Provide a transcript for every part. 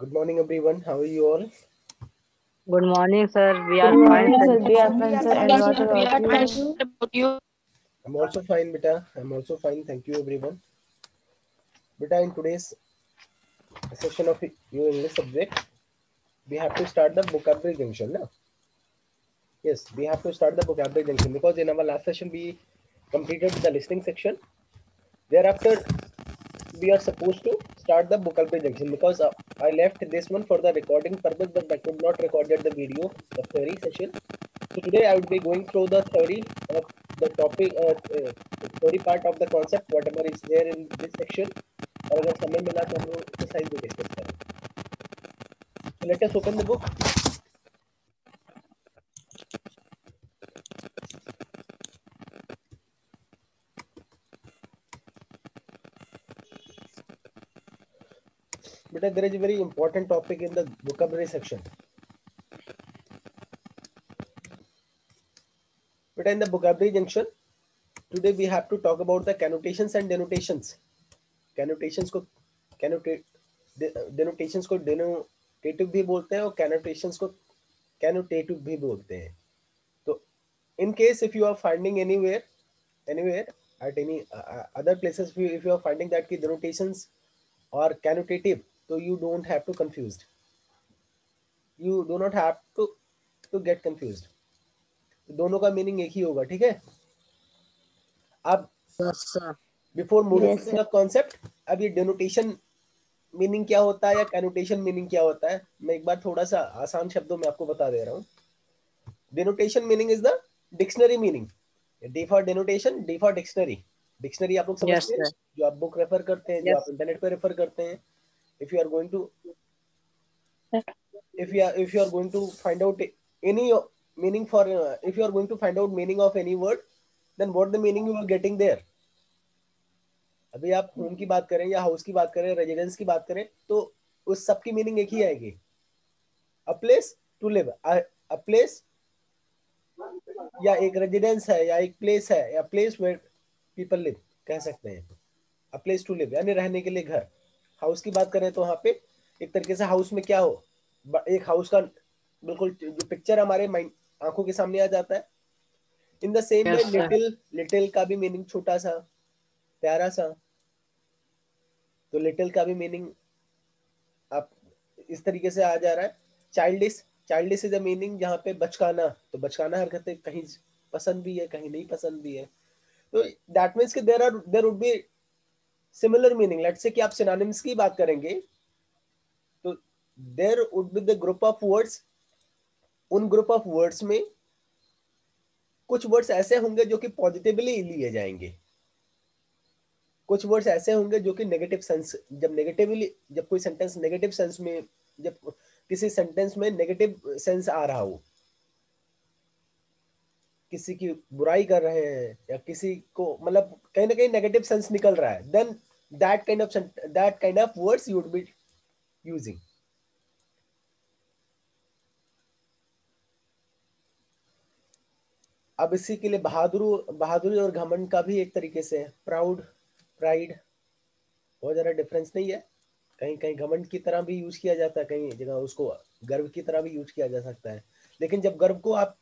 Good morning, everyone. How are you all? Good morning, sir. We Good are fine, morning, sir. thank We you. are fine, sir. And what about you? I'm also fine, beta. I'm also fine. Thank you, everyone. Beta, in today's session of your English subject, we have to start the vocabulary junction. No? Yes, we have to start the vocabulary junction because in our last session we completed the listening section. Thereafter, we are supposed to start the vocabulary junction because I left this one for the recording purpose, but I could not record the video, the theory session. So today I would be going through the theory of the topic, theory part of the concept, whatever is there in this section. और अगर समय मिला तो हम लोग exercise भी discuss करें. So let us open the book. But there is a very important topic in the vocabulary section. But in the vocabulary junction, today we have to talk about the connotations and denotations. Connotations को denotations को denotative भी बोलते हैं और connotations को connotative भी बोलते हैं. तो in case if you are finding anywhere at any other places, if you are finding that ki denotations or connotative, so you don't have to confused. You do not have to get confused. दोनों का meaning एक ही होगा. ठीक है. अब Yes, sir. Before moving Yes, to sir. The concept, अब ये डेनोटेशन meaning क्या होता है या कैनोटेशन मीनिंग क्या होता है, मैं एक बार थोड़ा सा आसान शब्दों में आपको बता दे रहा हूँ. Denotation meaning is the dictionary meaning. D for denotation, D for dictionary. Dictionary आप लोग Yes, समझते हैं, sir. जो आप बुक रेफर करते हैं, जो आप Yes. इंटरनेट पर रेफर करते हैं. If you are going to if you are going to find out any meaning for if you are going to find out meaning of any word, then what the meaning you are getting there. अभी आप home की बात करें या house की बात करें, residence की बात करें, तो उस सब की मीनिंग एक ही आएगी. A place to live, a place या एक रेजिडेंस है या एक प्लेस है या प्लेस वेयर पीपल लिव कह सकते हैं. अ प्लेस टू लिव यानी रहने के लिए घर. हाउस की बात करें तो वहां पे एक तरीके से हाउस में क्या हो, एक हाउस का बिल्कुल जो पिक्चर हमारे माइंड आंखों के सामने आ जाता है. In the same way Yes, sir. Little, little का भी मीनिंग छोटा सा, प्यारा सा. तो लिटिल का भी मीनिंग आप इस तरीके से आ जा रहा है. Childish, childish is a meaning जहाँ पे बचकाना, तो बचकाना हरकतें कहीं पसंद भी है कहीं नहीं पसंद भी है. तो दैट मीन्स कि there would be similar meaning. Let's say कि आप सिनोनिम्स की बात करेंगे तो there would be the group of words. उन ग्रुप ऑफ वर्ड्स में कुछ वर्ड्स ऐसे होंगे जो कि पॉजिटिवली लिए जाएंगे, कुछ वर्ड्स ऐसे होंगे जो कि नेगेटिव सेंस, जब नेगेटिवली, जब कोई सेंटेंस नेगेटिव सेंस में, जब किसी सेंटेंस में नेगेटिव सेंस आ रहा हो, किसी की बुराई कर रहे हैं या किसी को मतलब कहीं ना कहीं नेगेटिव सेंस निकल रहा है, then that kind of words you would be using. अब इसी के लिए बहादुरी और घमंड का भी एक तरीके से है. प्राउड, प्राइड, बहुत ज्यादा डिफरेंस नहीं है. कहीं कहीं घमंड की तरह भी यूज किया जाता है, कहीं जगह उसको गर्व की तरह भी यूज किया जा सकता है. लेकिन जब गर्व को आप,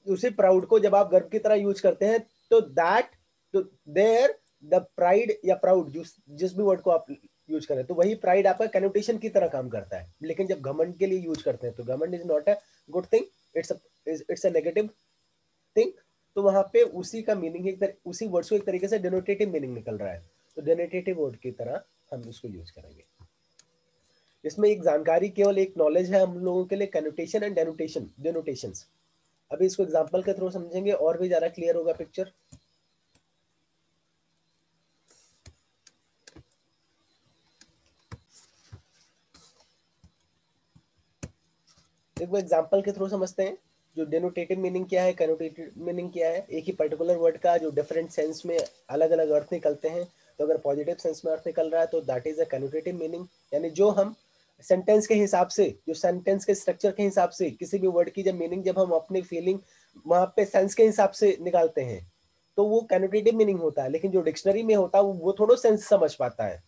उसी प्राउड को जब आप गर्व की तरह यूज करते हैं तो दैट, तो देयर द प्राइड या प्राउड, जिस भी वर्ड को आप यूज करें तो वही प्राइड आपका कैनोटेशन की तरह काम करता है. लेकिन जब घमंड के लिए यूज करते हैं तो घमंड is not a good thing, it's a negative thing. तो वहां पे उसी का मीनिंग उसी वर्ड से एक तरीके से डेनोटेटिव मीनिंग निकल रहा है, तो डेनोटेटिव वर्ड की तरह हम इसको यूज करेंगे. इसमें एक जानकारी, केवल एक नॉलेज है हम लोगों के लिए, कैनोटेशन एंड डेनोटेशंस. अभी इसको एग्जांपल के थ्रू समझेंगे और भी ज्यादा क्लियर होगा पिक्चर. देखो एग्जांपल के थ्रू समझते हैं. जो डेनोटेटिव मीनिंग क्या है, कैनोटेटिव मीनिंग क्या है. एक ही पर्टिकुलर वर्ड का जो डिफरेंट सेंस में अलग अलग अर्थ निकलते हैं, तो अगर पॉजिटिव सेंस में अर्थ निकल रहा है तो दैट इज अ कैनोटेटिव मीनिंग. यानी जो हम सेंटेंस के हिसाब से, जो सेंटेंस के स्ट्रक्चर के हिसाब से किसी भी वर्ड की जब मीनिंग, जब हम अपनी फीलिंग वहां पे सेंस के हिसाब से निकालते हैं तो वो कैनोटेटिव मीनिंग होता है. लेकिन जो डिक्शनरी में होता है वो थोड़ा सेंस समझ पाता है,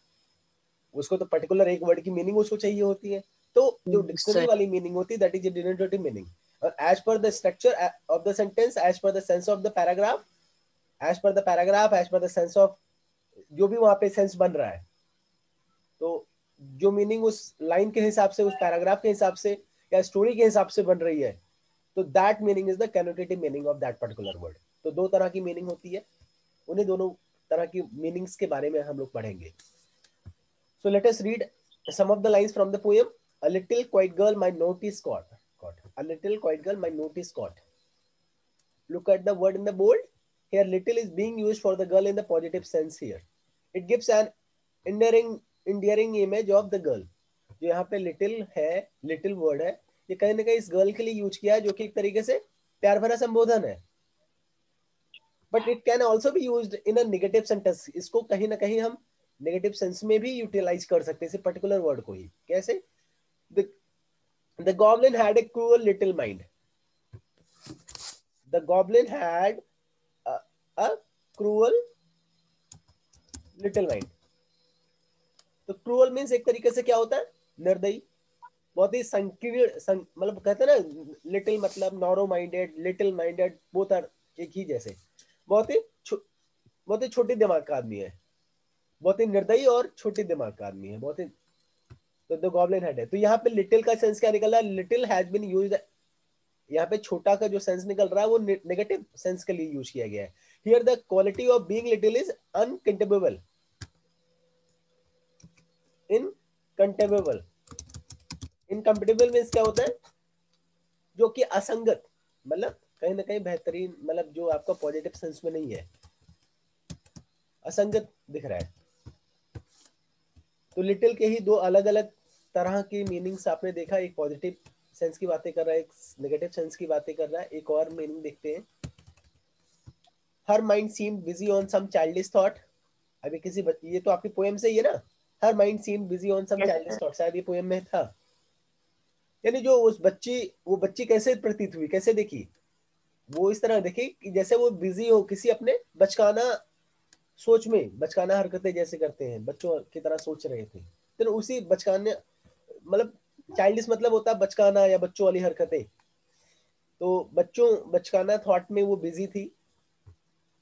उसको तो पर्टिकुलर एक वर्ड की मीनिंग उसको चाहिए होती है. तो जो डिक्शनरी सर वाली मीनिंग होती है दैट इज डिनोटेटिव मीनिंग, और as per the structure of the sentence, as per the sense of the paragraph, as per the paragraph, as per the sense of जो भी वहां पे सेंस बन रहा है, तो जो मीनिंग उस लाइन के हिसाब से, उस पैराग्राफ के हिसाब से या स्टोरी के हिसाब से बन रही है, तो that meaning is the connotative meaning of that particular word. तो दो तरह की मीनिंग होती है, उन्हें दोनों तरह की मीनिंग्स के बारे में हम लोग पढ़ेंगे। So let us read some of the lines from the poem. A little quiet girl my note is caught, a little quiet girl my note is caught. Look at the word in the bold. Here little is being used for the girl in the positive sense here. It gives an endearing image of the girl. जो यहाँ पे little है, little word है, ये कहीं ना कहीं इस गर्ल के लिए यूज किया है, जो कि एक तरीके से प्यार भरा संबोधन है। But it can also be used in a negative sentence. इसको कहीं ना कहीं हम नेगेटिव सेंस में भी यूटिलाइज कर सकते हैं, इस पर्टिकुलर वर्ड को ही। कैसे? The goblin had a cruel little mind. The goblin had a cruel little mind. तो क्रूअल मीन्स एक तरीके से क्या होता है? निर्दयी, बहुत ही संकीर्ण, मतलब कहते हैं ना, लिटिल मतलब narrow minded, little minded, both are एक ही जैसे। बहुत ही छोटी दिमाग का आदमी है, बहुत ही निर्दयी और छोटी दिमाग का आदमी है, बहुत ही। तो द गॉब्लिन हेड है, तो यहाँ पे लिटिल का सेंस क्या निकल रहा है? लिटिल हैज बीन यूज्ड, यहाँ पे छोटा का जो सेंस निकल रहा है वो नेगेटिव सेंस के लिए यूज किया गया है। Here the quality of being little is uncountable. Incountable, incompatible means क्या होता है? जो कि असंगत, मतलब कहीं ना कहीं बेहतरीन, मतलब जो आपका पॉजिटिव सेंस में नहीं है, असंगत दिख रहा है। तो लिटिल के ही दो अलग अलग तरह की मीनिंग्स आपने देखा, एक पॉजिटिव सेंस की बातें कर रहा है, एक नेगेटिव सेंस की बातें कर रहा है। एक और मीनिंग देखते हैं। Her mind seemed busy on some childish thought. अभी ये तो आपकी पोएम से ही है ना? Her mind seemed busy on some childish thought, शायद ये पोएम में था। यानी जो वो बच्ची कैसे प्रतीत हुई, कैसे देखी? वो इस तरह देखी कि जैसे वो बिजी हो किसी अपने बचकाना सोच में, बचकाना हरकतें जैसे करते हैं, बच्चों की तरह सोच रहे थे। तो उसी बचकाने, मतलब चाइल्डिश मतलब होता है बचकाना या बच्चों वाली हरकतें। तो बचकाना थॉट में वो बिजी थी।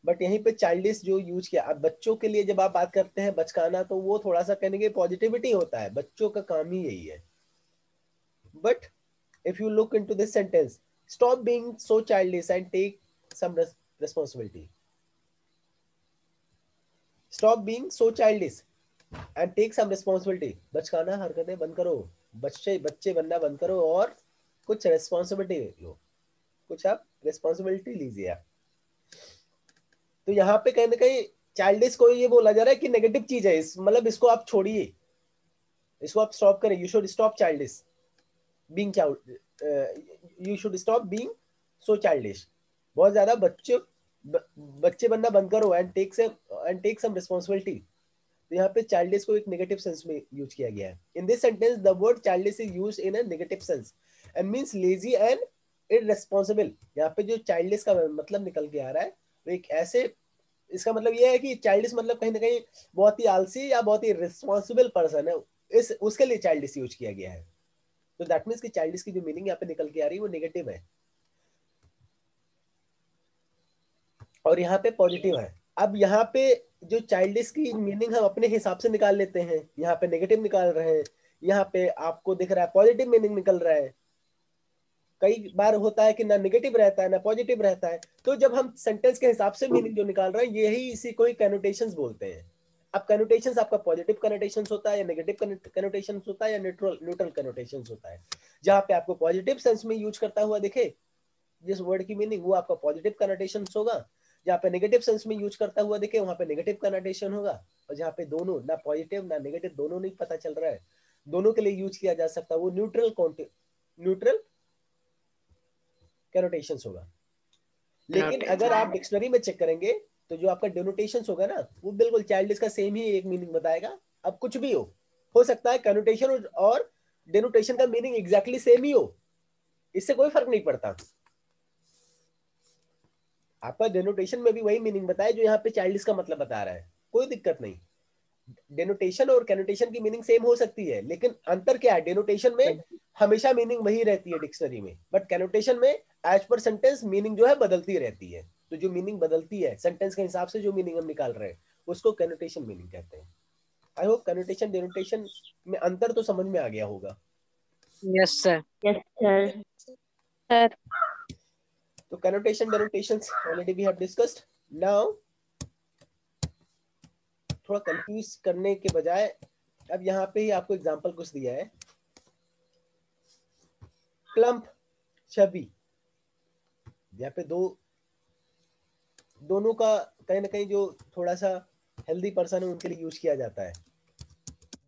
बट यहीं पे चाइल्डिश जो यूज किया, अब बच्चों के लिए जब आप बात करते हैं बचकाना, तो वो थोड़ा सा कहने के पॉजिटिविटी होता है, बच्चों का काम ही यही है। But if you look into this sentence, stop being so childish and take some responsibility. Stop being so childish and take some responsibility. बचकाना हरकतें बंद करो, बच्चे बनना बंद करो और कुछ रेस्पॉन्सिबिलिटी लो, कुछ आप रेस्पॉन्सिबिलिटी लीजिए आप। तो यहाँ पे कहीं ना कहीं चाइल्डिश को ये बोला जा रहा है कि नेगेटिव चीज है, मतलब इसको आप छोड़िए, इसको आप स्टॉप करें। You should stop childish being child, you should stop being so childish. बहुत ज्यादा बच्चे बनना बंद करो एंड टेक सम रिस्पॉन्सिबिलिटी। तो यहाँ पे चाइल्डिश को एक नेगेटिव सेंस में यूज किया गया है। In this sentence the word childish is used in a negative sense and means lazy and irresponsible. यहाँ पे जो चाइल्डिश का मतलब निकल के आ रहा है वो एक ऐसे, इसका मतलब ये है कि चाइल्डिश मतलब कहीं ना कहीं बहुत ही आलसी या बहुत ही रिस्पॉन्सिबल पर्सन है, इस उसके लिए चाइल्डिश यूज किया गया है। तो दैट मीन्स कि चाइल्डिश की जो मीनिंग यहाँ पे निकल के आ रही है वो नेगेटिव है और यहाँ पे पॉजिटिव है। अब यहाँ पे जो चाइल्डिश की मीनिंग हम अपने हिसाब से निकाल लेते हैं, यहाँ पे नेगेटिव निकाल रहे हैं, यहाँ पे आपको दिख रहा है पॉजिटिव मीनिंग निकल रहा है। कई बार होता है कि ना नेगेटिव रहता है ना पॉजिटिव रहता है। तो जब हम सेंटेंस के हिसाब से मीनिंग जो निकाल रहे हैं, यही इसी को कैनोटेशंस बोलते हैं। अब कैनोटेशंस आपका पॉजिटिव कैनोटेशंस होता है या नेगेटिव कैनोटेशंस होता है या न्यूट्रल कैनोटेशंस होता है। जहाँ पे आपको पॉजिटिव सेंस में यूज करता हुआ दिखे जिस वर्ड की मीनिंग, वो आपका पॉजिटिव कनोटेशंस होगा। जहाँ पे नेगेटिव सेंस में यूज करता हुआ दिखे वहां पे नेगेटिव कनोटेशन होगा। और जहाँ पे दोनों, ना पॉजिटिव ना नेगेटिव, दोनों नहीं पता चल रहा है, दोनों के लिए यूज किया जा सकता है, वो न्यूट्रल कैनोटेशंस होगा। लेकिन अगर आप डिक्शनरी में चेक करेंगे तो जो आपका डेनोटेशंस होगा ना, वो बिल्कुल चाइल्डिश का सेम ही एक मीनिंग बताएगा। अब कुछ भी हो सकता है कनोटेशन और डेनोटेशन का मीनिंग एग्जैक्टली सेम ही हो, इससे कोई फर्क नहीं पड़ता। आपका डेनोटेशन में भी वही मीनिंग बताया जो यहाँ पे चाइल्डिश का मतलब बता रहा है, कोई दिक्कत नहीं। डेनोटेशन और कैनोटेशन की मीनिंग सेम हो सकती है, लेकिन अंतर क्या है, डेनोटेशन में हमेशा मीनिंग वही रहती है डिक्शनरी में, बट कैनोटेशन में एज पर सेंटेंस मीनिंग जो है बदलती रहती है। तो जो मीनिंग बदलती है सेंटेंस के हिसाब से, जो मीनिंग हम निकाल रहे हैं, उसको कैनोटेशन मीनिंग कहते हैं। आई होप कैनोटेशन डेनोटेशन में अंतर तो समझ में आ गया होगा। Yes, sir. Yes, sir. Sir. तो connotation denotations already we have discussed. Now थोड़ा कंफ्यूज करने के बजाय अब यहाँ पे ही आपको एग्जांपल कुछ दिया है। प्लम्प, छवि, यहाँ पे दोनों का कहीं ना कहीं जो थोड़ा सा हेल्दी पर्सन है उनके लिए यूज किया जाता है।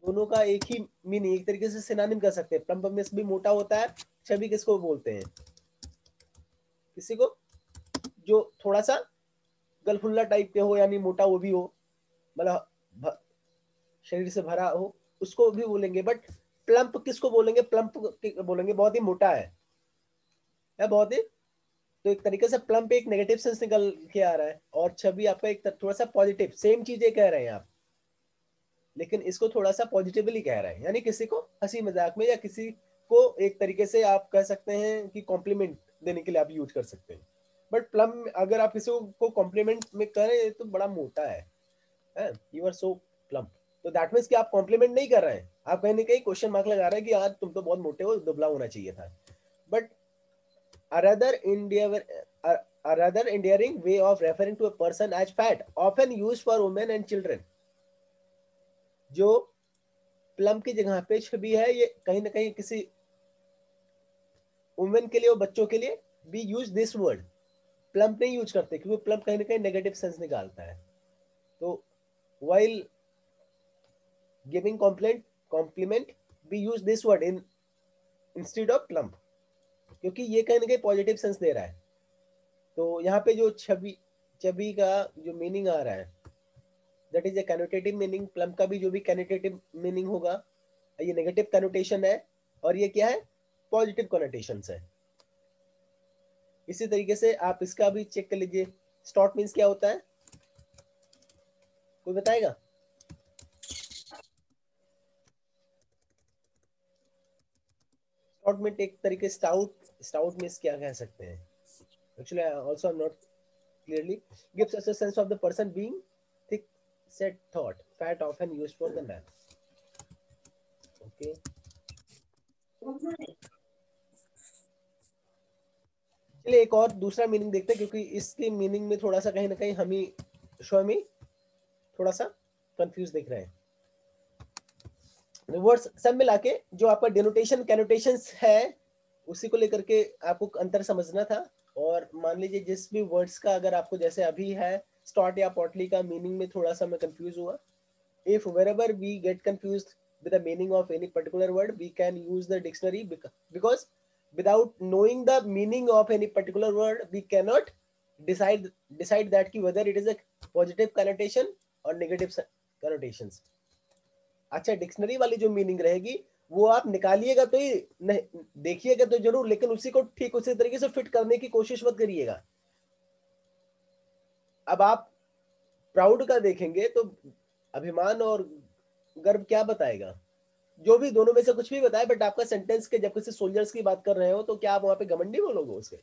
दोनों का एक ही मीनिंग, एक तरीके से सिनोनिम कर सकते हैं। प्लम्प में भी मोटा होता है, छवि किसको बोलते हैं, किसी को जो थोड़ा सा गलफुल्ला टाइप के हो, यानी मोटा वो भी हो, मतलब शरीर से भरा हो, उसको भी बोलेंगे। बट प्लम्प किसको बोलेंगे, प्लम्प बोलेंगे बहुत ही मोटा है या बहुत ही, तो एक तरीके से प्लम्प एक नेगेटिव सेंस निकल के आ रहा है, और छवि आपका एक थोड़ा सा पॉजिटिव, सेम चीजें कह रहे हैं आप, लेकिन इसको थोड़ा सा पॉजिटिवली कह रहे हैं, यानी किसी को हंसी मजाक में, या किसी को एक तरीके से आप कह सकते हैं कि कॉम्प्लीमेंट देने के लिए आप यूज कर सकते हैं। बट प्लम अगर आप किसी को कॉम्प्लीमेंट में करें तो बड़ा मोटा है, यू आर सो प्लम्प, तो दैट मीन्स कि आप कॉम्प्लीमेंट नहीं कर रहे हैं, आप कहीं ना कहीं क्वेश्चन मार्क लगा रहे हैं कि यार तुम तो बहुत मोटे हो, दुबला होना चाहिए था। But a rather endearing way of referring to a person as fat, often used for women and children। जो प्लम की जगह पे छवि है, ये कहीं ना कहीं किसी वुमेन के लिए और बच्चों के लिए भी यूज दिस वर्ड, प्लम नहीं यूज करते, क्योंकि प्लम कहीं ना कहीं नेगेटिव सेंस निकालता है। तो while giving compliment we use this word in instead of plump, क्योंकि ये कहीं ना कहीं पॉजिटिव सेंस दे रहा है। तो यहाँ पे जो छवि का जो मीनिंग आ रहा है, that is a connotative meaning. Plum का भी जो भी कैनोटेटिव मीनिंग होगा, ये नेगेटिव कैनोटेशन है, और ये क्या है, पॉजिटिव कॉनोटेशन है। इसी तरीके से आप इसका भी चेक कर लीजिए। स्टॉट मीन्स क्या होता है, कोई बताएगा? स्टॉट में एक तरीके स्टाउट मीन्स क्या कह सकते हैं, actually also I am not clearly, gives us a sense of the person being thick set thought, fat often used for the man। okay, चलिए एक और दूसरा मीनिंग देखते हैं, क्योंकि इसके मीनिंग में थोड़ा सा कहीं ना कहीं हम ही स्वयं थोड़ा सा कंफ्यूज दिख रहे हैं। वर्ड्स सब मिला के जो आपका डेनोटेशन कैनोटेशंस है, उसी को लेकर के आपको अंतर समझना था। और मान लीजिए जिस भी वर्ड्स का अगर आपको जैसे अभी है स्टॉट या पॉटली का मीनिंग में थोड़ा सा मैं कंफ्यूज हुआ, if wherever we get confused with the meaning of any particular word, we can use the dictionary, because without knowing the meaning of any particular word we cannot decide that ki whether it is a positive connotation or negative connotations। अच्छा, dictionary वाली जो meaning रहेगी वो आप निकालिएगा तो ही नहीं, देखिएगा तो जरूर, लेकिन उसी को ठीक उसी तरीके से फिट करने की कोशिश मत करिएगा। अब आप प्राउड का देखेंगे तो अभिमान और गर्व क्या बताएगा, जो भी दोनों में से कुछ भी बताए, बट आपका सेंटेंस के जब किसी सोल्जर्स की बात कर रहे हो तो क्या आप वहां पे घमंडी बोलोगे उसके?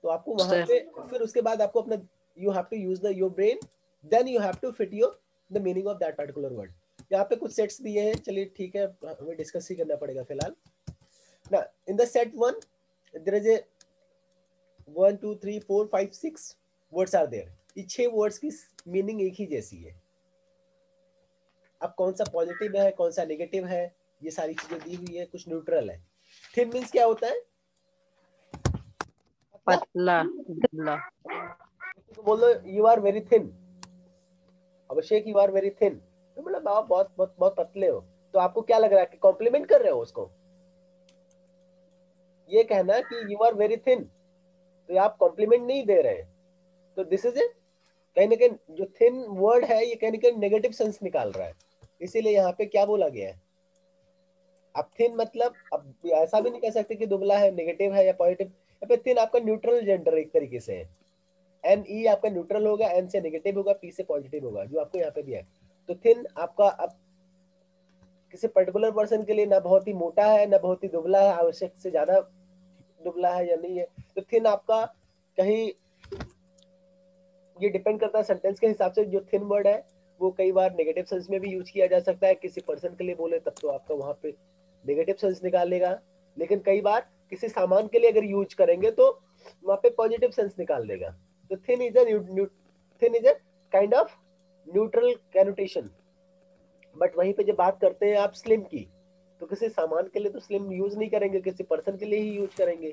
तो आपको वहां पे फिर उसके बाद आपको अपना you have to use the your brain, then you have to fit your the meaning of that particular word. यहाँ पे कुछ सेट्स दिए हैं, चलिए ठीक है, हमें डिस्कस ही करना पड़ेगा फिलहाल ना। In the set 1 there is a 1 2 3 4 5 6 words are there. ये 6 वर्ड्स की मीनिंग एक ही जैसी है। अब कौन सा पॉजिटिव है कौन सा नेगेटिव है, ये सारी चीजें दी हुई है, कुछ न्यूट्रल है। थिन मींस क्या होता है, पतला, दुबला। तो बोल दो you are very thin, Abhishek you are very thin, तो मतलब आप बहुत बहुत बहुत पतले हो। तो आपको क्या लग रहा है कि कॉम्प्लीमेंट कर रहे हो उसको? ये कहना कि यू आर वेरी थिन, तो आप कॉम्प्लीमेंट नहीं दे रहे हैं। तो दिस इज ए कहीं ना कहीं जो थिन वर्ड है ये कहीं ना कहीं नेगेटिव सेंस निकाल रहा है, इसीलिए यहाँ पे क्या बोला गया है। अब थिन मतलब अब ऐसा भी नहीं कह सकते कि दुबला है नेगेटिव है या पॉजिटिव, या फिर थिन आपका न्यूट्रल जेंडर एक तरीके से है। एन ई आपका न्यूट्रल होगा, एन से नेगेटिव होगा, पी से पॉजिटिव होगा, जो आपको यहाँ पे दिया है। तो थिन आपका अब किसी पर्टिकुलर पर्सन के लिए ना बहुत ही मोटा है ना बहुत ही दुबला है, आवश्यक से ज्यादा दुबला है या नहीं है। तो थिन आपका कहीं ये डिपेंड करता है सेंटेंस के हिसाब से। जो थिन वर्ड है वो कई बार नेगेटिव सेंस में भी यूज किया जा सकता है, किसी पर्सन के लिए बोले तब तो आपका वहां पे नेगेटिव सेंस निकालेगा, लेकिन कई बार किसी सामान के लिए अगर यूज करेंगे तो वहां पे पॉजिटिव सेंस निकाल देगा। तो thin is a kind of neutral connotation. But वहीं पे जब बात करते हैं आप स्लिम की, तो किसी सामान के लिए तो स्लिम यूज नहीं करेंगे, किसी पर्सन के लिए ही यूज करेंगे।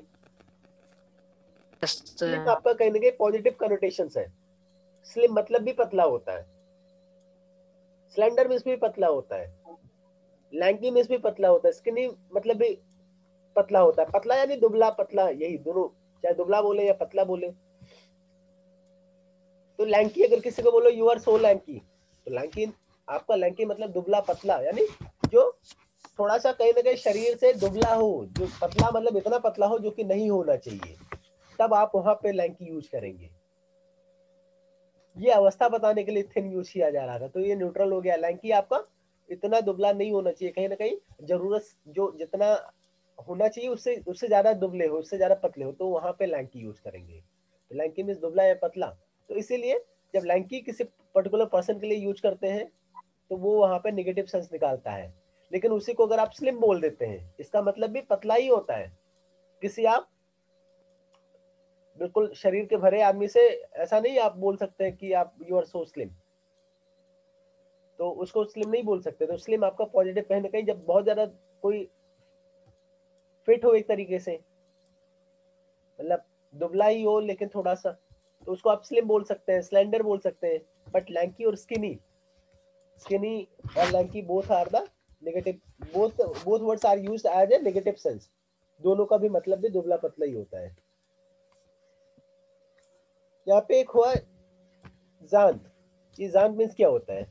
Yes, slim sir. आपका कहीं ना कहीं पॉजिटिव कनोटेशन है। स्लिम मतलब भी पतला होता है, स्लेंडर मीन्स भी पतला होता है, लैंकी मीन्स भी पतला होता है, स्किनी मतलब भी पतला होता है। पतला यानी दुबला पतला, यही दोनों, चाहे दुबला बोले या पतला बोले। तो लैंकी अगर किसी को बोलो यू आर सो लैंकी, तो लैंकी आपका लैंकी मतलब दुबला पतला, यानी जो थोड़ा सा कहीं ना कहीं शरीर से दुबला हो, जो पतला मतलब इतना पतला हो जो कि नहीं होना चाहिए, तब आप वहां पे लैंकी यूज करेंगे। ये अवस्था बताने के लिए थिन यूज किया जा रहा था, तो ये न्यूट्रल हो गया। लैंकी आपका इतना दुबला नहीं होना चाहिए, कहीं ना कहीं जरूरत जो जितना होना चाहिए उससे उससे ज्यादा दुबले हो, उससे ज्यादा पतले हो, तो वहां पे लैंकी यूज करेंगे। तो लैंकी मीन्स दुबला या पतला। तो इसीलिए जब लैंकी किसी पर्टिकुलर पर्सन के लिए यूज करते हैं तो वो वहां पे नेगेटिव सेंस निकालता है। लेकिन उसी को अगर आप स्लिम बोल देते हैं, इसका मतलब भी पतला ही होता है। किसी आप बिल्कुल शरीर के भरे आदमी से ऐसा नहीं आप बोल सकते हैं कि आप यू आर सो स्लिम, तो उसको स्लिम नहीं बोल सकते। तो स्लिम आपका पॉजिटिव कहीं ना कहीं जब बहुत ज्यादा कोई फिट हो एक तरीके से, मतलब दुबला ही हो लेकिन थोड़ा सा, तो उसको आप स्लिम बोल सकते हैं, स्लेंडर बोल सकते हैं। बट लैंकी और स्किनी, स्किनी और lanky both are the negative, both both words are used as a negative sense. दोनों का भी मतलब भी दुबला पतला ही होता है। यहाँ पे एक हुआ जांत। ये जांत मीन्स क्या होता है?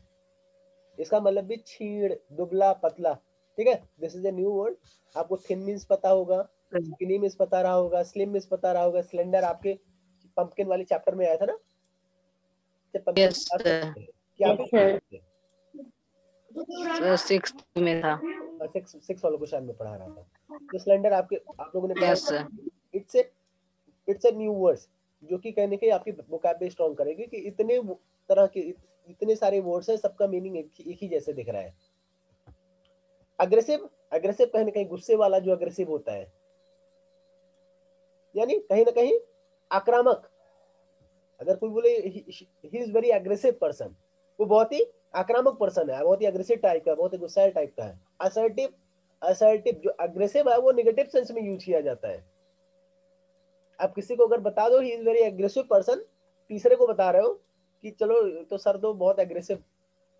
इसका मतलब भी छीड़, दुबला पतला। ठीक है, this is a new word. आपको थिन मीन्स पता होगा, स्किनी मीन्स पता रहा होगा, स्लिम मीन्स पता रहा होगा, स्लेंडर आपके पंपकिन वाले चैप्टर में आया था ना, जब पंपकिन Yes, बात sir. करते हैं कि आप Yes, sir. Sir, sixth में था. सिक्स वालों को शायद में पढ़ा रहा था। तो स्लेंडर आपके आप लोगों ने पढ़ा Yes, sir. It's a new words, जो कि कहने के आपकी वोकैबुलरी स्ट्रॉन्ग करेगी कि इतने तरह के इतने सारे वर्ड्स हैं, सबका मीनिंग एक ही जैसे दिख रहा है। अग्रेसिव, अग्रेसिव कहीं ना कहीं गुस्से वाला जो अग्रेसिव होता है, यानी कहीं ना कहीं आक्रामक। अगर कोई बोले he is very aggressive person, वो बहुत ही आक्रामक पर्सन है, बहुत ही अग्रेसिव टाइप का, बहुत ही गुस्सैल टाइप का है। असर्टिव, असर्टिव जो अग्रेसिव है वो नेगेटिव सेंस में यूज किया जाता है। आप किसी को अगर बता दो he is very aggressive person, तीसरे को बता रहे हो कि चलो तो सर तो बहुत एग्रेसिव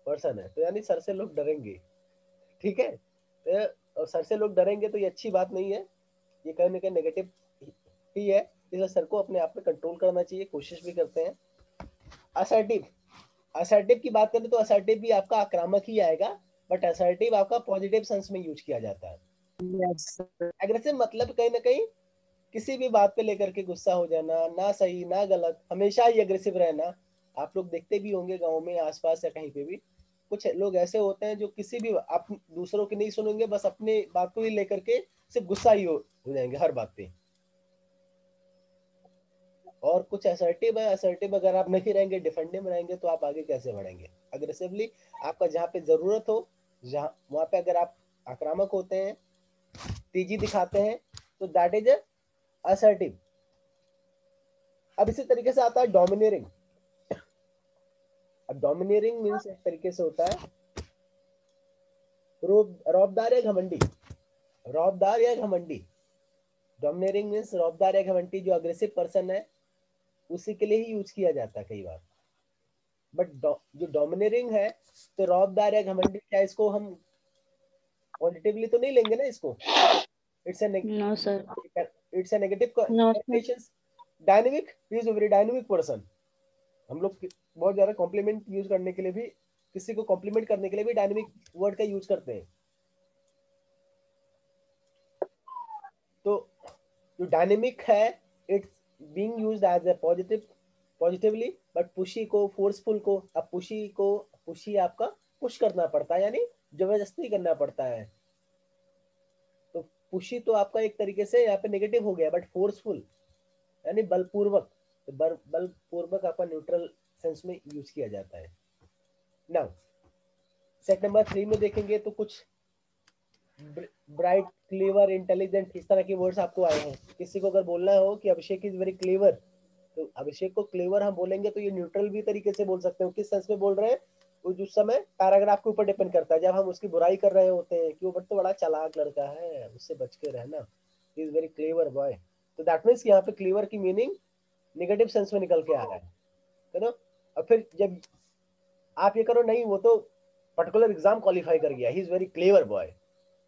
पर्सन है, तो यानी सर से लोग डरेंगे। ठीक है, तो सर से लोग डरेंगे तो ये अच्छी बात नहीं है, ये कहीं ना कहीं नेगेटिव ही है। इसलिए सर को अपने आप पे कंट्रोल करना चाहिए, कोशिश भी करते हैं। असर्टिव, असर्टिव की बात करें तो असर्टिव भी आपका आक्रामक ही आएगा, बट असर्टिव आपका पॉजिटिव सेंस में यूज किया जाता है। Yes, sir. एग्रेसिव मतलब कहीं ना कहीं किसी भी बात पे लेकर के गुस्सा हो जाना, ना सही ना गलत, हमेशा ही एग्रेसिव रहना। आप लोग देखते भी होंगे गांव में आसपास या कहीं पे भी, कुछ लोग ऐसे होते हैं जो किसी भी आप दूसरों की नहीं सुनेंगे, बस अपने बात को ही लेकर के सिर्फ गुस्सा ही हो जाएंगे हर बात पे। और कुछ असर्टिव है, असर्टिव अगर आप नहीं रहेंगे, डिफेंडिव रहेंगे, तो आप आगे कैसे बढ़ेंगे? अग्रेसिवली आपका जहाँ पे जरूरत हो, जहाँ वहां पे अगर आप आक्रामक होते हैं, तेजी दिखाते हैं, तो दैट इज असर्टिव। अब इसी तरीके से आता है डोमिनेरिंग। अब डोमिनेरिंग मीन्स एक तरीके से होता है रौबदार या घमंडी, रौबदार या घमंडी। डोमिनेरिंग मीन्स रौबदार या घमंडी, जो अग्रेसिव पर्सन है उसी के लिए ही यूज किया जाता है कई बार। बट जो डोमिनेरिंग है, तो रौबदार या घमंडी, क्या इसको हम पॉजिटिवली तो नहीं लेंगे ना इसको? It's a No, sir. It's a negative No, sir. Connotations. Dynamic, he is a very dynamic person. हम लोग बहुत ज्यादा कॉम्प्लीमेंट यूज करने के लिए भी, किसी को कॉम्प्लीमेंट करने के लिए भी डायनेमिक वर्ड का यूज करते हैं। तो जो डायनेमिक है, it's being used as a positive, positively. But pushy को, फोर्सफुल को, अब पुशी को, पुशी आपका पुश करना पड़ता है, यानी जबरदस्ती करना पड़ता है। तो पुशी तो आपका एक तरीके से यहाँ पे नेगेटिव हो गया, बट फोर्सफुल यानी बलपूर्वक, तो बलपूर्वक आपका न्यूट्रल सेंस में यूज किया जाता है। नाउ सेट नंबर 3 में देखेंगे तो कुछ ब्राइट, क्लेवर, इंटेलिजेंट, इस तरह के वर्ड्स आपको आए हैं। किसी को अगर बोलना हो कि अभिषेक इज वेरी क्लेवर, तो अभिषेक को क्लेवर हम बोलेंगे तो ये न्यूट्रल भी तरीके से बोल सकते हो। किस सेंस में बोल रहे हैं, वो जिस समय पैराग्राफ के ऊपर डिपेंड करता है। जब हम उसकी बुराई कर रहे होते हैं कि वो बट तो बड़ा चालाक लड़का है, उससे बच के रहना, he is very clever boy, तो दैट मीन्स यहाँ पे क्लेवर की मीनिंग नेगेटिव सेंस में निकल के आ रहा है ना। और फिर जब आप ये करो, नहीं वो तो पर्टिकुलर एग्जाम क्वालिफाई कर गया, he is very clever boy,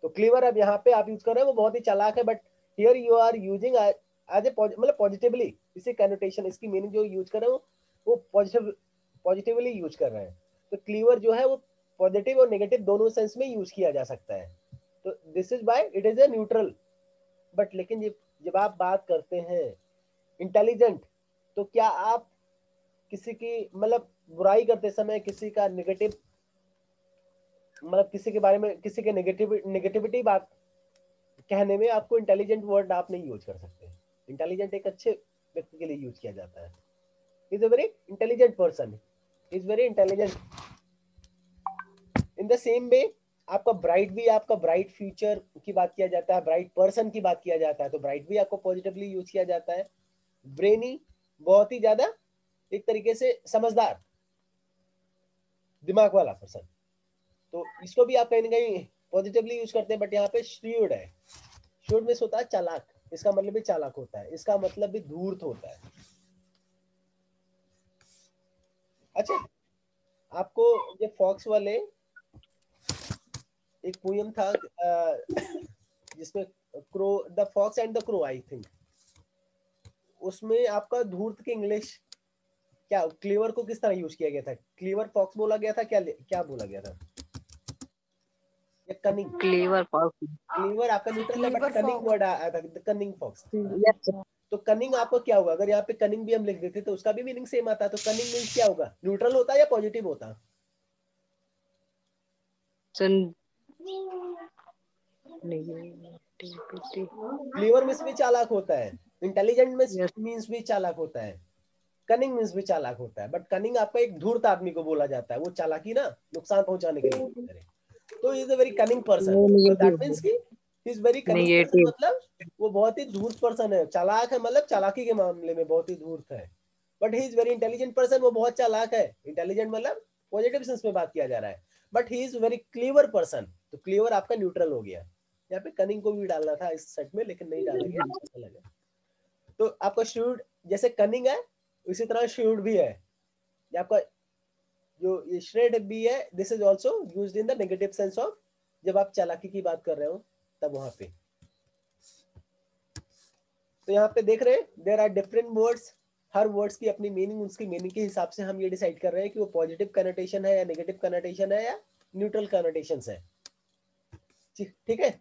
तो क्लेवर अब यहाँ पे आप यूज कर रहे हैं वो बहुत ही चालाक है, but here you are using as a मतलब पॉजिटिवली, इसी कैनोटेशन, इसकी मीनिंग जो यूज कर रहे हो वो पॉजिटिवली यूज कर रहे हैं। तो क्लेवर जो है वो पॉजिटिव और नेगेटिव दोनों सेंस में यूज किया जा सकता है। तो this is by it is a neutral. But लेकिन जब आप बात करते हैं इंटेलिजेंट, तो क्या आप किसी की मतलब बुराई करते समय किसी का नेगेटिव, मतलब किसी के बारे में किसी के नेगेटिविटी बात कहने में आपको इंटेलिजेंट वर्ड आप नहीं यूज कर सकते। इंटेलिजेंट एक अच्छे व्यक्ति के लिए यूज किया जाता है। Is a very intelligent person, is very intelligent. In the same way आपका ब्राइट भी, आपका ब्राइट फ्यूचर की बात किया जाता है, ब्राइट पर्सन की बात किया जाता है, तो ब्राइट भी आपको पॉजिटिवली यूज किया जाता है। ब्रेनी, बहुत ही ज्यादा एक तरीके से समझदार, दिमाग वाला पर्सन, तो इसको भी आप कहीं ना कहीं पॉजिटिवली यूज करते हैं। बट यहाँ पे श्रीड है, श्रीड में होता है चालाक, इसका मतलब भी चालाक होता है, इसका मतलब भी धूर्त होता है। अच्छा, आपको ये फॉक्स वाले एक पोयम था जिसमें crow, the fox and the crow, I think, उसमें आपका धूर्त की इंग्लिश क्या, क्लेवर को किस तरह यूज किया गया था? क्लेवर फॉक्स बोला गया था, क्या क्या बोला गया था? या कनिंग? Clever fox. क्लेवर आपका न्यूट्रल है, बट कनिंग वर्ड आया था, कनिंग फॉक्स। यस तो कनिंग आपको क्या होगा, अगर यहाँ पे कनिंग भी हम लिख देते तो उसका भी मीनिंग सेम आता है। तो कनिंग मीन्स क्या होगा, न्यूट्रल होता है या पॉजिटिव होता? सुन। क्लेवर मीन्स भी चालाक होता है, इंटेलिजेंट यस मीन्स भी चालाक होता है, कनिंग मीन्स भी चालाक होता है। बट कनिंग आपका एक धूर्त आदमी को बोला जाता है, वो चालाकी ना नुकसान पहुंचाने के लिए करे, तो is a very cunning person. तो दैट मीन्स की is very cunning person, negative. मतलब वो बहुत ही धूर्त पर्सन है, चालाक है, मतलब चालाकी के मामले में बहुत ही धूर्त है। But he is very intelligent person, वो बहुत चालाक है। इंटेलिजेंट मतलब पॉजिटिव सेंस में बात किया जा रहा है, but he is very clever person, तो क्लेवर आपका न्यूट्रल हो गया। यहाँ पे कनिंग को भी डालना था इस सेट में, लेकिन नहीं डाला गया, अच्छा लगा। तो आपका श्रूड जैसे कनिंग है, उसी तरह श्रूड भी है। ये आपका जो ये श्रेड भी है, this is also used in the negative sense of, जब आप चालाकी की बात कर रहे हो तब वहां पे। तो यहाँ पे देख रहे हैं देयर आर डिफरेंट वर्ड्स, हर वर्ड्स की अपनी मीनिंग, उसकी मीनिंग के हिसाब से हम ये डिसाइड कर रहे हैं कि वो पॉजिटिव कनोटेशन है या नेगेटिव कनोटेशन है या न्यूट्रल कनोटेशन है। ठीक है।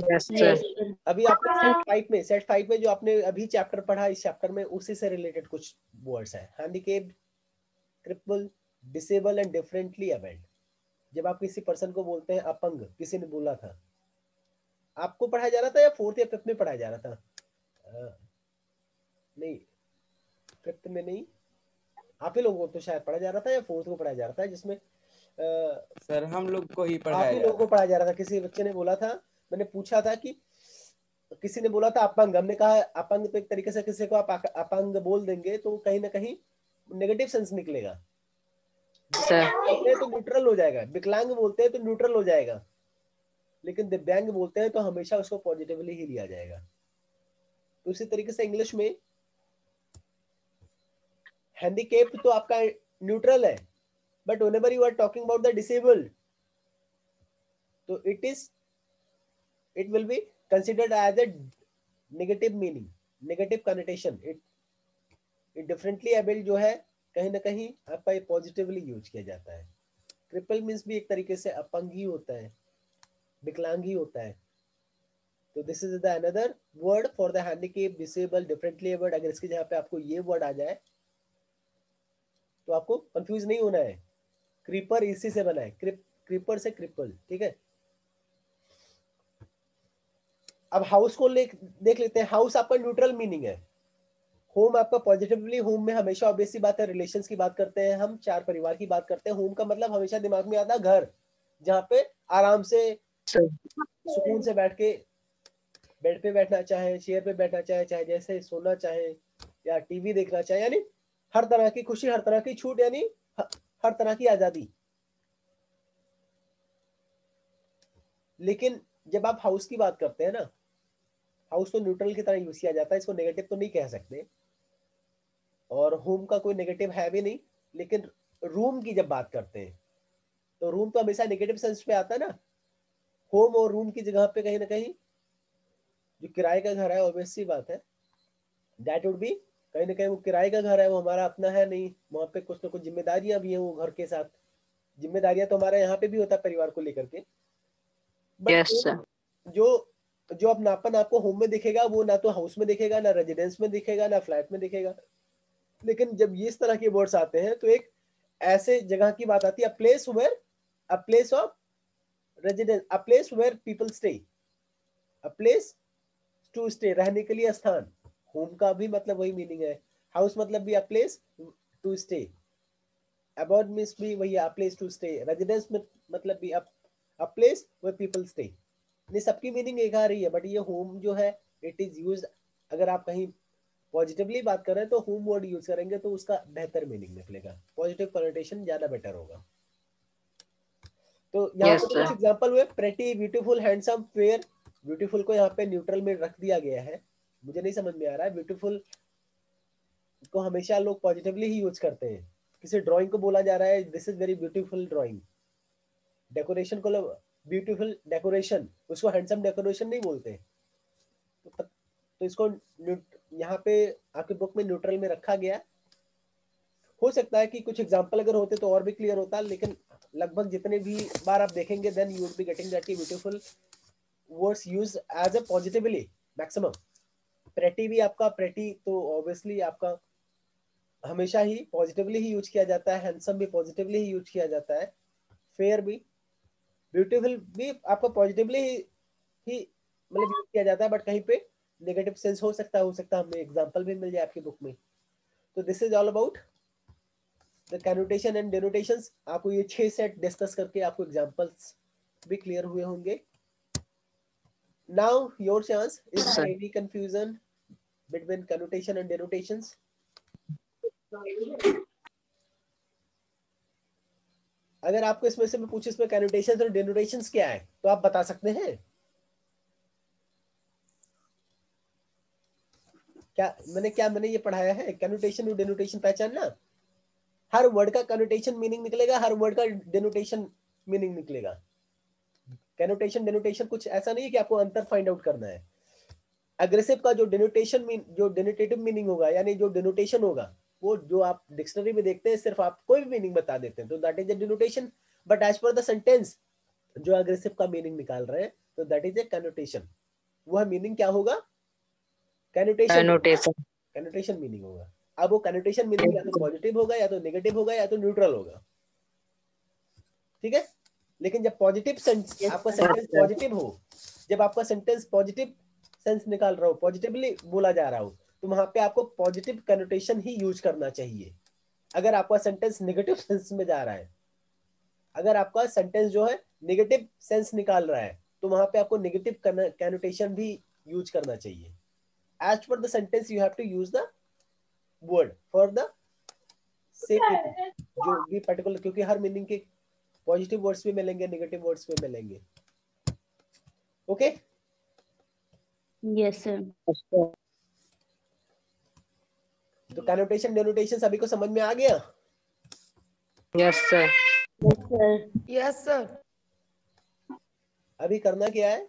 Yes sir. अभी आपने सेट 5 में जो आपने अभी चैप्टर पढ़ा, इस चैप्टर में उसी से रिलेटेड कुछ वर्ड्स हैं, handicapped, cripple, disable and differently abled. जब आप किसी पर्सन को बोलते हैं अपंग, किसी ने बोला था, आपको पढ़ाया जा रहा था या 4th या 5th में पढ़ाया जा रहा था? नहीं, 5th में नहीं, आप ही लोगों को तो शायद पढ़ाया जा रहा था या 4th को पढ़ाया जा रहा था, जिसमें सर हम लोग को ही आप पढ़ाया ही जा लोगों को रहा पढ़ाया जा रहा था। किसी बच्चे ने बोला था, मैंने पूछा था कि किसी ने बोला था अपंग, हमने कहा अपंग तो एक तरीके से किसी को आप अपंग बोल देंगे तो कहीं ना कहीं नेगेटिव सेंस निकलेगा। सर बोलते हैं तो न्यूट्रल हो जाएगा, विकलांग बोलते हैं तो न्यूट्रल हो जाएगा, लेकिन दिव्यांग बोलते हैं तो हमेशा उसको पॉजिटिवली ही लिया जाएगा। तो इसी तरीके से इंग्लिश में हैंडीकेप्ड तो आपका न्यूट्रल है, but whenever you are talking about the disabled, तो it will be considered as a negative meaning, negative connotation। it differently able जो है कहीं ना कहीं आपका ये पॉजिटिवली यूज किया जाता है। क्रिपल मीन्स भी एक तरीके से अपंग ही होता है, विकलांग ही होता है। तो this is the another word for the handicap, disable, differently abled. अगर इसकी जगह पे आपको ये वर्ड आ जाए तो आपको कंफ्यूज नहीं होना है। क्रीपर इसी से बना है, क्रीपर से क्रिपल, ठीक है। अब हाउस को देख लेते हैं। हाउस आपका न्यूट्रल मीनिंग है, होम आपका पॉजिटिवली, होम में हमेशा ऑब्वियस सी बात है रिलेशंस की बात करते हैं हम, चार परिवार की बात करते हैं। होम का मतलब हमेशा दिमाग में आता है घर, जहाँ पे आराम से सर सुकून से बैठ के बेड पे बैठना चाहे, चेयर पे बैठना चाहे, चाहे जैसे सोना चाहे या टीवी देखना चाहे, यानी हर तरह की खुशी, हर तरह की छूट, यानी हर तरह की आजादी। लेकिन जब आप हाउस की बात करते हैं ना, हाउस तो न्यूट्रल की तरह यूज किया जाता है, इसको नेगेटिव तो नहीं कह सकते, और होम का कोई नेगेटिव है भी नहीं। लेकिन रूम की जब बात करते हैं तो रूम तो हमेशा नेगेटिव सेंस पे आता है ना। होम और रूम की जगह पे कहीं ना कहीं जो किराए का घर है, ऑब्वियस सी बात है, दैट वुड बी, कहीं ना कहीं वो किराए का घर है, वो हमारा अपना है नहीं, वहाँ पे कुछ ना कुछ जिम्मेदारियां भी हैं वो घर के साथ। जिम्मेदारियां तो हमारे यहाँ पे भी होता है परिवार को लेकर के, बट यस सर जो जो अपनापन आपको होम में दिखेगा वो ना तो हाउस में दिखेगा, ना रेजिडेंस में दिखेगा, ना फ्लैट में दिखेगा। लेकिन जब ये इस तरह के वर्ड्स आते हैं तो एक ऐसे जगह की बात आती है, a place of residence, a place where people stay, a place to stay, रहने के लिए स्थान। होम का भी मतलब वही मीनिंग है, हाउस मतलब भी a place to stay, abode means भी वही a place to stay, residence में मतलब भी a place where people stay. ये सबकी मीनिंग एक आ रही है, बट ये होम जो है इट इज यूज, अगर आप कहीं पॉजिटिवली बात कर रहे हैं तो होम वर्ड यूज करेंगे तो उसका बेहतर मीनिंग निकलेगा, पॉजिटिव कनोटेशन ज्यादा बेटर होगा। तो यहाँ पे यस तो कुछ सर एग्जांपल हुए, pretty, beautiful, handsome, fair. Beautiful को यहाँ पे न्यूट्रल में रख दिया गया है, मुझे नहीं समझ में आ रहा है। ब्यूटीफुल को हमेशा लोग पॉजिटिवली ही यूज करते हैं, किसी ड्राइंग को बोला जा रहा है this is very beautiful drawing. Decoration को लोग ब्यूटीफुल डेकोरेशन, उसको हैंडसम डेकोरेशन नहीं बोलते। तो इसको यहाँ पे आपके बुक में न्यूट्रल में रखा गया। हो सकता है कि कुछ एग्जांपल अगर होते तो और भी क्लियर होता, लेकिन लगभग जितने भी बार आप देखेंगे then you will be getting that beautiful words use as a positively maximum. Pretty भी आपका, प्रेटी तो ऑब्वियसली आपका हमेशा ही पॉजिटिवली ही यूज किया जाता है, हैंडसम भी पॉजिटिवली ही यूज किया जाता है, फेयर भी, ब्यूटीफुल भी आपका पॉजिटिवली ही मतलब यूज किया जाता है, बट कहीं पे नेगेटिव सेंस हो सकता है हमें एग्जांपल भी मिल जाए आपकी बुक में। तो this is all about the connotation and denotations. आपको ये 6 सेट डिस्कस करके आपको एग्जांपल्स भी क्लियर हुए होंगे। Now your chance. Is sir there any confusion between connotation and denotations? अगर आपको इसमें से मैं पूछूं इसमें connotations और denotations क्या है तो आप बता सकते हैं क्या मैंने ये पढ़ाया है, connotation और denotation पहचानना। हर वर्ड का connotation मीनिंग निकलेगा, हर वर्ड का denotation मीनिंग निकलेगा। connotation denotation कुछ ऐसा नहीं है कि आपको अंतर फाइंड आउट करना है। अग्रेसिव का जो डेनोटेटिव मीनिंग होगा, यानी जो डेनोटेशन होगा, वो जो आप डिक्शनरी में देखते हैं सिर्फ आप कोई भी मीनिंग बता देते हैं तो that is a denotation. But as per the sentence जो अग्रेसिव का मीनिंग निकाल रहे हैं तो दैट इज ए कैनोटेशन। वह मीनिंग क्या होगा? कैनोटेशन, नोटेशन कैनोटेशन मीनिंग होगा। अब वो कैनोटेशन मीनिंग या तो पॉजिटिव होगा, या तो नेगेटिव होगा, या तो न्यूट्रल होगा, ठीक है। लेकिन जब पॉजिटिव सेंस, आपका सेंटेंस पॉजिटिव हो, जब आपका सेंटेंस पॉजिटिव सेंस निकाल रहा हो, पॉजिटिवली बोला जा रहा हो, तो वहां पे आपको पॉजिटिव कनोटेशन ही यूज करना चाहिए। अगर आपका सेंटेंस नेगेटिव सेंस में जा रहा है, अगर आपका सेंटेंस जो है नेगेटिव सेंस निकाल रहा है, तो वहां पे आपको नेगेटिव कनोटेशन भी यूज करना चाहिए। As per the sentence you have to use the word for the same meaning जो भी पर्टिकुलर, क्योंकि हर मीनिंग के पॉजिटिव वर्ड्स भी मिलेंगे, नेगेटिव वर्ड्स भी मिलेंगे। Okay Yes, sir. तो कनोटेशन डेनोटेशन सभी को समझ में आ गया? Yes sir Yes, sir. Yes, sir. अभी करना क्या है,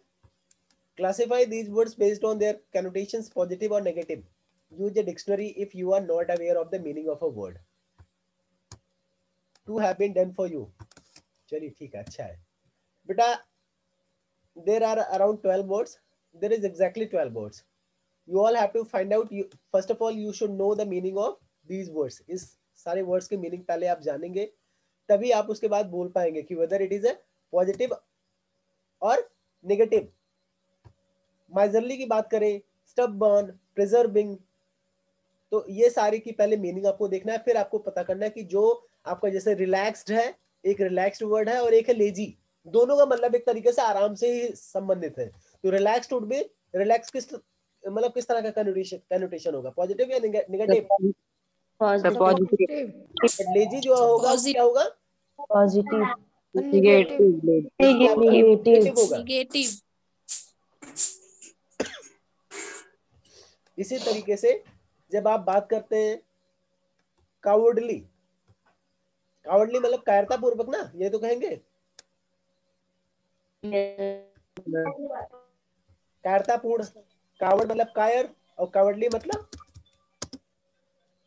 classify these words based on their connotations, positive और negative. Use a dictionary if you are not aware of the meaning of a word. To have been done for you. चलिए ठीक है, अच्छा है बेटा। There are around 12 words, there is exactly 12 words. You all have to find out, you first of all you should know the meaning of these words। इस सारे words के meaning पहले आप जानेंगे, तभी आप उसके बाद बोल पाएंगे कि whether it is a positive और नेगेटिव। माइजरली की बात करें, स्टबबॉर्न, प्रिजर्विंग, तो ये सारी की पहले मीनिंग आपको देखना है, फिर आपको पता करना है कि जो आपका जैसे रिलैक्स्ड है, एक रिलैक्स्ड वर्ड है और एक है लेजी, दोनों का मतलब एक तरीके से आराम से ही संबंधित है। तो रिलैक्स्ड वुड बी, रिलैक्स किस मतलब किस तरह का कनोटेशन होगा, पॉजिटिव या नेगेटिव? पॉजिटिव। बट लेजी जो होगा क्या होगा? Positive, negative. नेगेटिव होगा। नेगेटिव। इसी तरीके से जब आप बात करते हैं कावर्डली, कावर्डली मतलब कायरता पूर्वक ना, ये तो कहेंगे कायरतापूर्ण, कावर्ड मतलब कायर और कावर्डली मतलब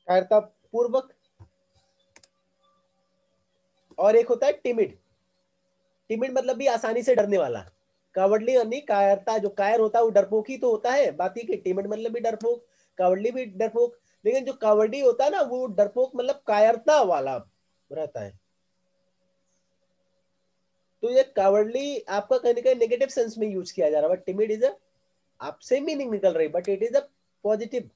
कायरता पूर्वक। और एक होता है टिमिड, टिमिड मतलब भी आसानी से डरने वाला। कावर्डली यानी कायरता, जो कायर होता है वो डरपोक ही तो होता है, बात ही की टिमिड मतलब भी डरपोक, कावर्डली भी डरपोक, लेकिन जो कावर्डी होता है ना वो डरपोक मतलब कायरता वाला रहता है। तो ये कावर्डली आपका कहीं ना कहीं नेगेटिव सेंस में यूज किया जा रहा है, बट टिमिड इज अ, आपसे मीनिंग निकल रही, but it is a positive.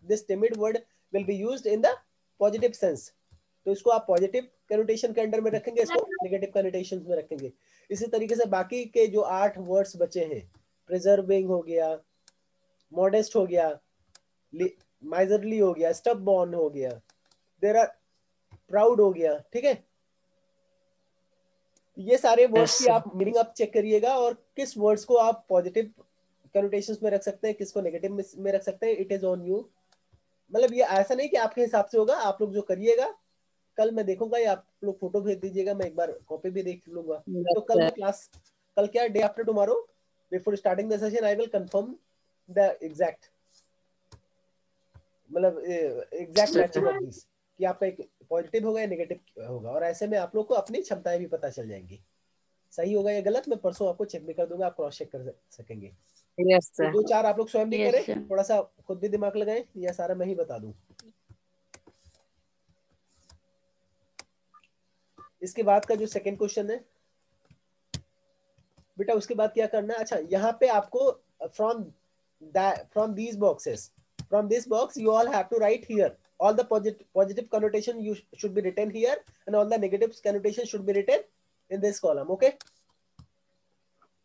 This timid word will be used in the positive sense. तो इसको आप पॉजिटिव कनोटेशन के अंडर में रखेंगे, इसको नेगेटिव कनोटेशन में रखेंगे। इसी तरीके से बाकी के जो 8 वर्ड्स बचे हैं, प्रिजर्विंग हो गया, मॉडेस्ट हो गया, माइजरली हो गया, स्टबबॉर्न हो गया, देयर आर प्राउड हो गया, ठीक है। ये सारे वर्ड्स की आप मीनिंग आप चेक करिएगा और किस वर्ड्स को आप पॉजिटिव कनोटेशंस में रख सकते हैं, किसको नेगेटिव में रख सकते हैं, इट इज ऑन यू। मतलब ये ऐसा नहीं कि आपके हिसाब से होगा, आप लोग जो करिएगा, कल मैं देखूंगा या आप लोग फोटो भेज दीजिएगा, मैं एक बार कॉपी भी देख लूंगा। तो कल मैं क्लास, कल क्या day after tomorrow, before starting the session I will confirm the exact, मतलब एग्जैक्ट मैचिंग ऑफ दिस, कि आपका एक पॉजिटिव होगा या नेगेटिव होगा, और ऐसे में आप लोग को अपनी क्षमताएं भी पता चल जाएंगी, सही होगा या गलत। मैं परसों आपको चेक भी कर दूंगा, आप क्रॉस चेक कर सकेंगे। यस तो सर। 2-4 आप लोग स्वयं भी Yes, करें, sir. थोड़ा सा खुद भी दिमाग लगाएं, या सारा मैं ही बता दूं। इसके बाद का जो सेकंड क्वेश्चन है बेटा, उसके बाद क्या करना है, अच्छा यहाँ पे आपको from these boxes, from this box you all have to write here all the positive connotation you should be written here, and all the negative connotation should be written in this column, okay?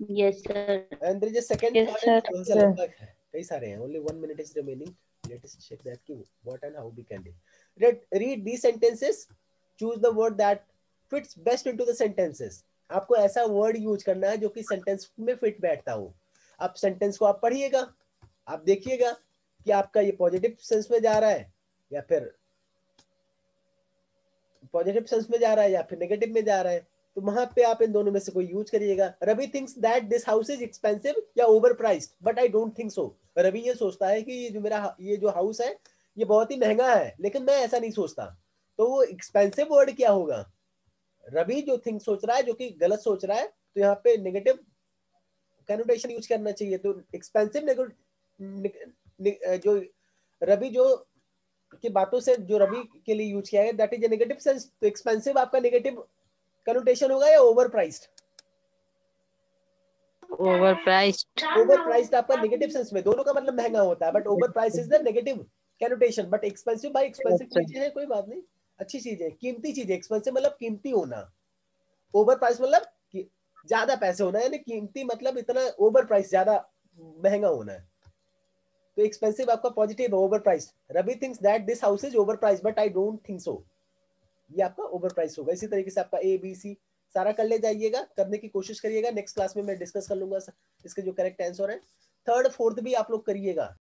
Yes, sir. And there is a second Yes, part, sir. थोड़ा सा लंबा है, कई सारे हैं, only 1 minute is remaining, let us check that ki what and how we can do. Read these sentences, choose the word that fits best into the sentences. आपको ऐसा word use करना है जो कि सेंटेंस में फिट बैठता हो। आप सेंटेंस को आप पढ़िएगा, आप देखिएगा कि आपका ये पॉजिटिव सेंस में जा रहा है या फिर पॉजिटिव सेंस में जा रहा है या फिर नेगेटिव में जा रहा है, तो वहां पे आप इन दोनों में से कोई यूज करिएगा। Ravi thinks that this house is expensive या overpriced, but I don't think so. Ravi ये सोचता है कि ये जो मेरा ये जो हाउस है ये बहुत ही महंगा है, लेकिन मैं ऐसा नहीं सोचता। तो वो एक्सपेंसिव वर्ड क्या होगा? रवि जो थिंक सोच रहा है, जो कि गलत सोच रहा है, तो यहाँ पे नेगेटिव कनोटेशन यूज करना चाहिए। तो एक्सपेंसिव जो रवि जो की बातों से जो रवि के लिए यूज किया गया, that is A negative sense. तो एक्सपेंसिव आपका नेगेटिव कनोटेशन होगा या over priced? Over priced. Over priced आपका नेगेटिव सेंस में, दोनों का मतलब महंगा होता है, but over price is the negative connotation. But expensive, भाई एक्सपेंसिव चीजें हैं, कोई बात नहीं, अच्छी चीज है, कीमती चीज है। एक्सपेंसिव मतलब कीमती होना, ओवर प्राइस मतलब ज्यादा पैसे होना, यानी कीमती मतलब इतना ओवर प्राइस, ज्यादा महंगा होना है। तो एक्सपेंसिव आपका पॉजिटिव है, over price. Ravi thinks that this house is over price but I don't think so, ये आपका ओवर प्राइस होगा। इसी तरीके से आपका ABC सारा कर ले जाइएगा, करने की कोशिश करिएगा। नेक्स्ट क्लास में मैं डिस्कस कर लूंगा इसके जो करेक्ट आंसर है। थर्ड फोर्थ भी आप लोग करिएगा।